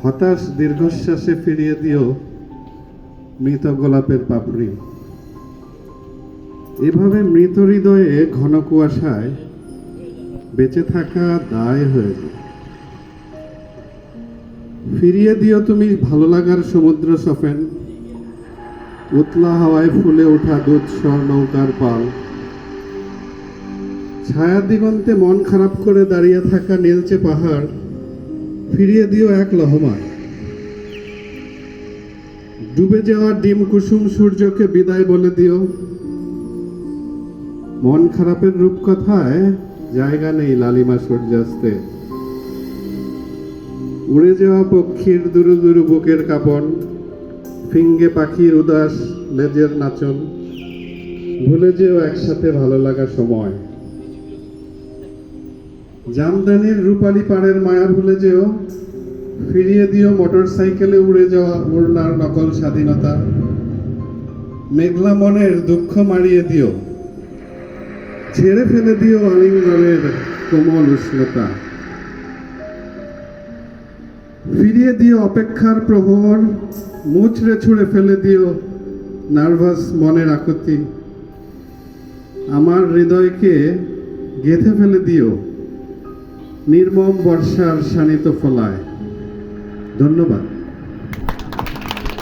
হতাশ দীর্ঘশ্বাসে ফিরিয়ে দিও মৃত গোলাপের পাপড়ি। এভাবে মৃত হৃদয়ে ঘন কুয়াশায় বেঁচে থাকা দায় হয়ে যায়। ফিরিয়ে দিও তুমি ভালো লাগার সমুদ্র সফেন, উতলা হাওয়ায় ফুলে ওঠা দুধসর নৌকার পাল, ছায়া দিগন্তে মন খারাপ করে দাঁড়িয়ে থাকা নীলচে পাহাড়। ফিরিয়ে দিও এক লহমায়। ডুবে যাওয়া ডিম কুসুম সূর্যকে বিদায় বলে দিও। মন খারাপের রূপকথায় জায়গা নেই লালিমা সূর্যাস্তে। উড়ে যাওয়া পক্ষীর দুরু দুরু বুকের কাঁপন, ফিঙ্গে পাখির উদাস লেজের নাচন। ভুলে যেও একসাথে ভালো লাগা সময়। জামদানির রূপালী পাড়ের মায়া ভুলে যেও। ফিরিয়ে দিও মোটর সাইকেলে উড়ে যাওয়া ওড়নার নকল স্বাধীনতা। মেঘলা মনের দুঃখ মারিয়ে দিও। ছেড়ে ফেলে দিও আলিঙ্গনের কোমল উষ্ণতা। ফিরিয়ে দিও অপেক্ষার প্রহর। মুচড়ে ছুঁড়ে ফেলে দিও নার্ভাস মনের আকুতি। আমার হৃদয়কে গেঁথে ফেলে দিও নির্মম বর্ষার শানিত ফলায়। ধন্যবাদ।